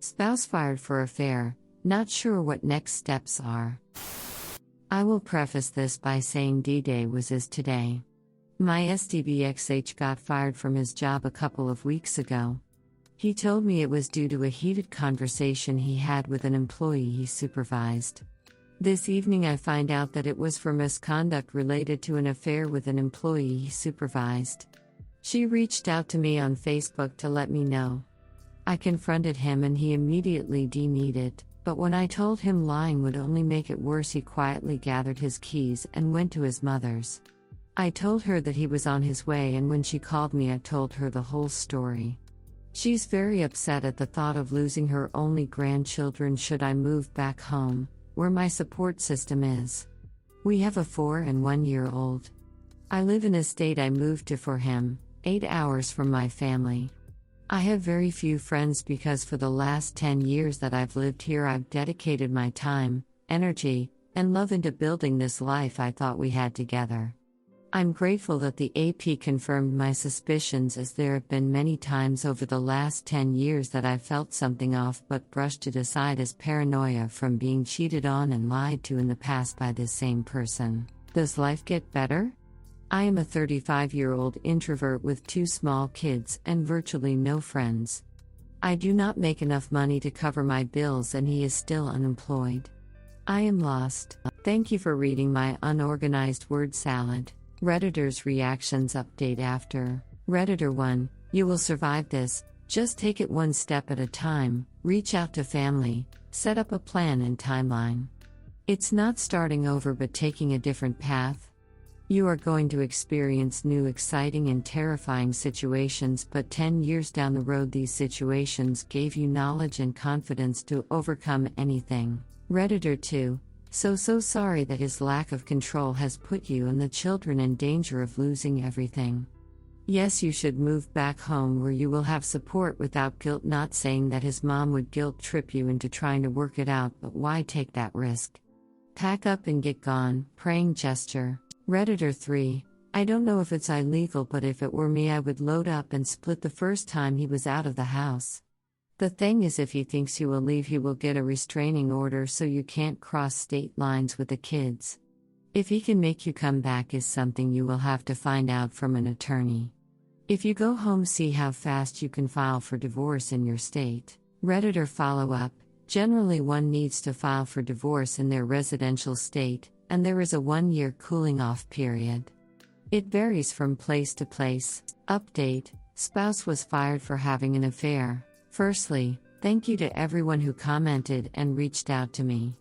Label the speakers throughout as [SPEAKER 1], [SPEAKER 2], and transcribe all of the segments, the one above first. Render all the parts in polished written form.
[SPEAKER 1] Spouse fired for affair, not sure what next steps are. I will preface this by saying D-Day was today. My SDBXH got fired from his job a couple of weeks ago. He told me it was due to a heated conversation he had with an employee he supervised. This evening I find out that it was for misconduct related to an affair with an employee he supervised. She reached out to me on Facebook to let me know. I confronted him and he immediately denied it, but when I told him lying would only make it worse, he quietly gathered his keys and went to his mother's. I told her that he was on his way, and when she called me I told her the whole story. She's very upset at the thought of losing her only grandchildren should I move back home, where my support system is. We have a 4 and 1 year old. I live in a state I moved to for him, 8 hours from my family. I have very few friends because for the last 10 years that I've lived here I've dedicated my time, energy, and love into building this life I thought we had together. I'm grateful that the AP confirmed my suspicions, as there have been many times over the last 10 years that I felt something off but brushed it aside as paranoia from being cheated on and lied to in the past by this same person. Does life get better? I am a 35-year-old introvert with 2 small kids and virtually no friends. I do not make enough money to cover my bills and he is still unemployed. I am lost. Thank you for reading my unorganized word salad. Redditor's reactions update after. Redditor 1, you will survive this, just take it one step at a time, reach out to family, set up a plan and timeline. It's not starting over but taking a different path. You are going to experience new exciting and terrifying situations, but 10 years down the road these situations gave you knowledge and confidence to overcome anything. Redditor 2, so sorry that his lack of control has put you and the children in danger of losing everything. Yes, you should move back home where you will have support without guilt. Not saying that his mom would guilt trip you into trying to work it out, but why take that risk? Pack up and get gone, praying gesture. Redditor 3, I don't know if it's illegal, but if it were me I would load up and split the first time he was out of the house. The thing is, if he thinks you will leave he will get a restraining order so you can't cross state lines with the kids. If he can make you come back is something you will have to find out from an attorney. If you go home, see how fast you can file for divorce in your state. Redditor follow-up, generally one needs to file for divorce in their residential state, and there is a 1-year cooling-off period. It varies from place to place. Update, spouse was fired for having an affair. Firstly, thank you to everyone who commented and reached out to me.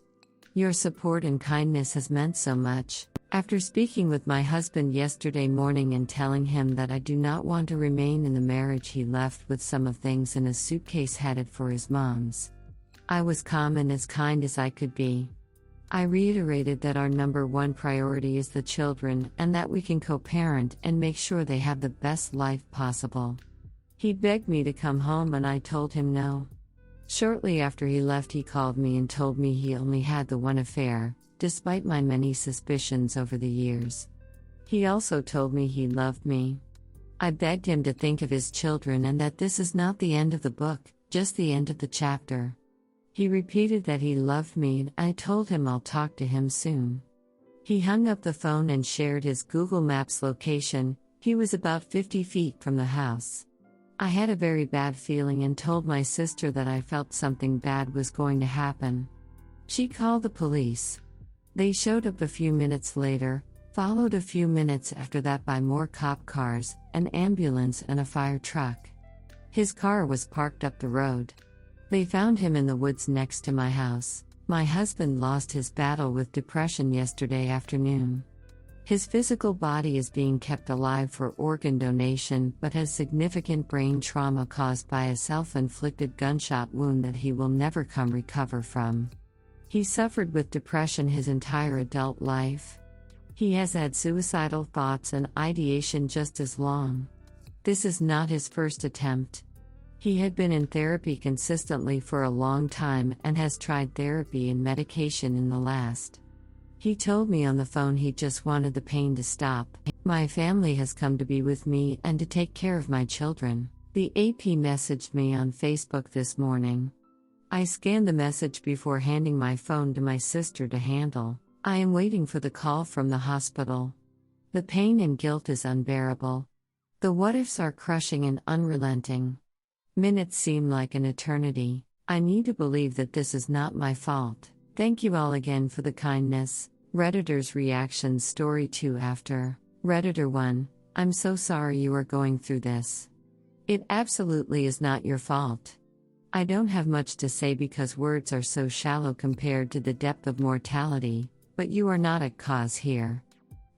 [SPEAKER 1] Your support and kindness has meant so much. After speaking with my husband yesterday morning and telling him that I do not want to remain in the marriage, he left with some of things in a suitcase headed for his mom's. I was calm and as kind as I could be. I reiterated that our number 1 priority is the children and that we can co-parent and make sure they have the best life possible. He begged me to come home and I told him no. Shortly after he left he called me and told me he only had the one affair, despite my many suspicions over the years. He also told me he loved me. I begged him to think of his children and that this is not the end of the book, just the end of the chapter. He repeated that he loved me and I told him I'll talk to him soon. He hung up the phone and shared his Google Maps location. He was about 50 feet from the house. I had a very bad feeling and told my sister that I felt something bad was going to happen. She called the police. They showed up a few minutes later, followed a few minutes after that by more cop cars, an ambulance and a fire truck. His car was parked up the road. They found him in the woods next to my house. My husband lost his battle with depression yesterday afternoon. His physical body is being kept alive for organ donation but has significant brain trauma caused by a self-inflicted gunshot wound that he will never recover from. He suffered with depression his entire adult life. He has had suicidal thoughts and ideation just as long. This is not his first attempt. He had been in therapy consistently for a long time and has tried therapy and medication in the last. He told me on the phone he just wanted the pain to stop. My family has come to be with me and to take care of my children. The AP messaged me on Facebook this morning. I scanned the message before handing my phone to my sister to handle. I am waiting for the call from the hospital. The pain and guilt is unbearable. The what-ifs are crushing and unrelenting. Minutes seem like an eternity. I need to believe that this is not my fault. Thank you all again for the kindness. Redditor's reactions. Story 2 after. Redditor 1, I'm so sorry you are going through this. It absolutely is not your fault. I don't have much to say because words are so shallow compared to the depth of mortality, but you are not at cause here.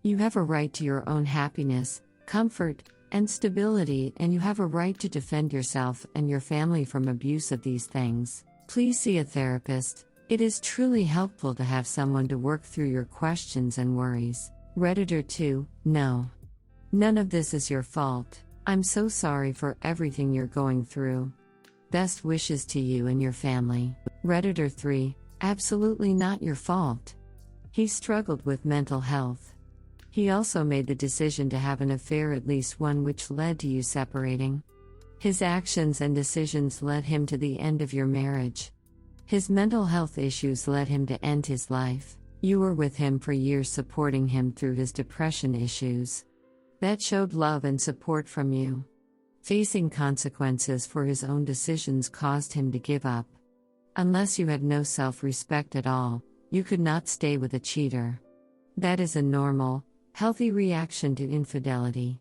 [SPEAKER 1] You have a right to your own happiness, comfort, and stability, and you have a right to defend yourself and your family from abuse of these things. Please see a therapist. It is truly helpful to have someone to work through your questions and worries. Redditor 2, no. None of this is your fault. I'm so sorry for everything you're going through. Best wishes to you and your family. Redditor 3, absolutely not your fault. He struggled with mental health. He also made the decision to have an affair, at least one, which led to you separating. His actions and decisions led him to the end of your marriage. His mental health issues led him to end his life. You were with him for years, supporting him through his depression issues. That showed love and support from you. Facing consequences for his own decisions caused him to give up. Unless you had no self-respect at all, you could not stay with a cheater. That is a normal, healthy reaction to infidelity.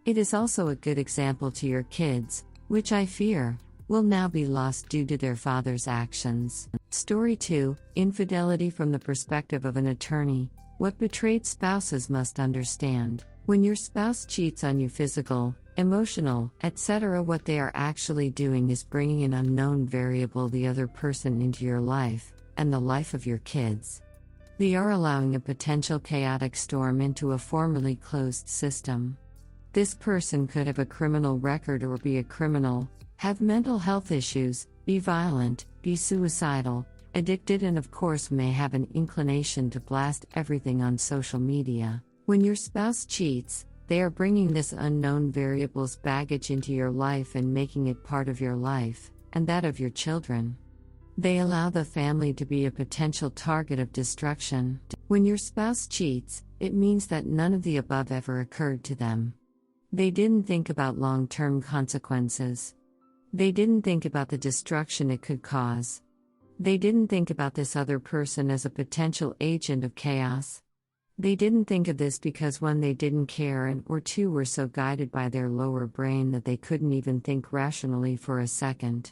[SPEAKER 1] It is also a good example to your kids, which I fear will now be lost due to their father's actions. Story 2, Infidelity from the perspective of an attorney. What betrayed spouses must understand. When your spouse cheats on you, physical, emotional, etc., what they are actually doing is bringing an unknown variable, the other person, into your life, and the life of your kids. They are allowing a potential chaotic storm into a formerly closed system. This person could have a criminal record or be a criminal, have mental health issues, be violent, be suicidal, addicted, and of course may have an inclination to blast everything on social media. When your spouse cheats, they are bringing this unknown variable's baggage into your life and making it part of your life, and that of your children. They allow the family to be a potential target of destruction. When your spouse cheats, it means that none of the above ever occurred to them. They didn't think about long-term consequences. They didn't think about the destruction it could cause. They didn't think about this other person as a potential agent of chaos. They didn't think of this because, one, they didn't care, and or two, were so guided by their lower brain that they couldn't even think rationally for a second.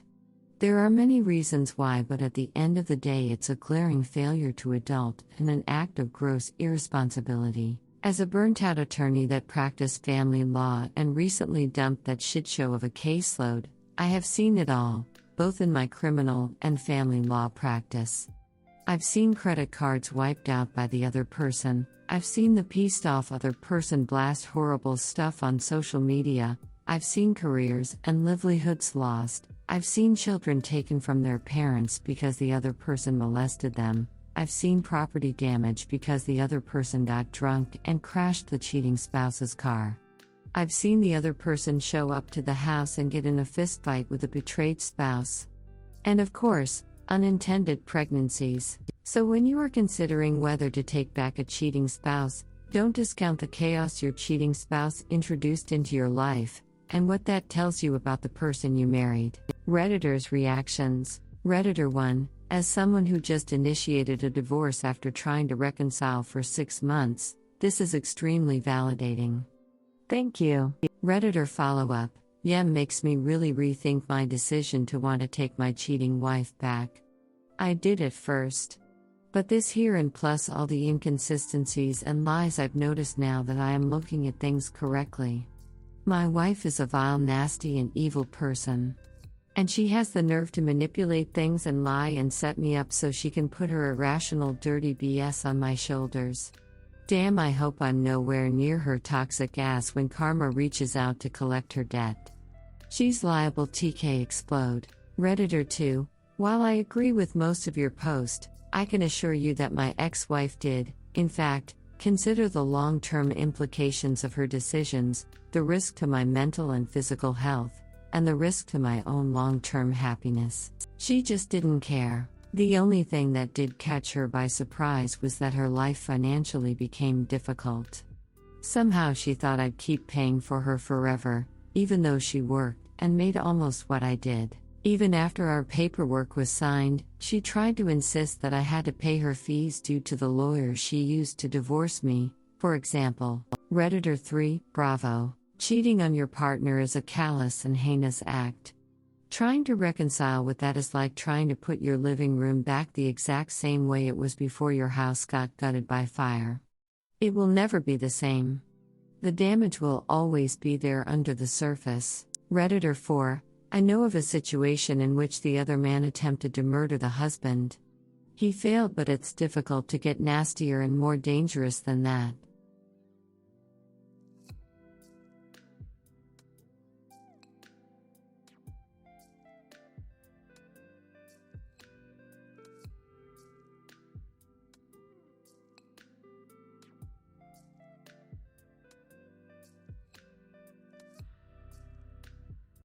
[SPEAKER 1] There are many reasons why, but at the end of the day it's a glaring failure to adult and an act of gross irresponsibility. As a burnt-out attorney that practiced family law and recently dumped that shitshow of a caseload, I have seen it all, both in my criminal and family law practice. I've seen credit cards wiped out by the other person. I've seen the pissed-off other person blast horrible stuff on social media. I've seen careers and livelihoods lost. I've seen children taken from their parents because the other person molested them. I've seen property damage because the other person got drunk and crashed the cheating spouse's car. I've seen the other person show up to the house and get in a fistfight with a betrayed spouse. And of course, unintended pregnancies. So when you are considering whether to take back a cheating spouse, don't discount the chaos your cheating spouse introduced into your life, and what that tells you about the person you married. Redditor's reactions. Redditor 1, as someone who just initiated a divorce after trying to reconcile for 6 months, this is extremely validating. Thank you. Redditor follow-up. Yeah, makes me really rethink my decision to want to take my cheating wife back. I did at first. But this here, and plus all the inconsistencies and lies, I've noticed now that I am looking at things correctly. My wife is a vile, nasty, and evil person. And she has the nerve to manipulate things and lie and set me up so she can put her irrational, dirty BS on my shoulders. Damn, I hope I'm nowhere near her toxic ass when karma reaches out to collect her debt. She's liable. TK explode. Redditor 2, while I agree with most of your post, I can assure you that my ex-wife did, in fact, consider the long-term implications of her decisions, the risk to my mental and physical health, and the risk to my own long-term happiness. She just didn't care. The only thing that did catch her by surprise was that her life financially became difficult. Somehow she thought I'd keep paying for her forever, even though she worked and made almost what I did. Even after our paperwork was signed, she tried to insist that I had to pay her fees due to the lawyer she used to divorce me. For example, Redditor 3, bravo. Cheating on your partner is a callous and heinous act. Trying to reconcile with that is like trying to put your living room back the exact same way it was before your house got gutted by fire. It will never be the same. The damage will always be there under the surface. Redditor 4, I know of a situation in which the other man attempted to murder the husband. He failed, but it's difficult to get nastier and more dangerous than that.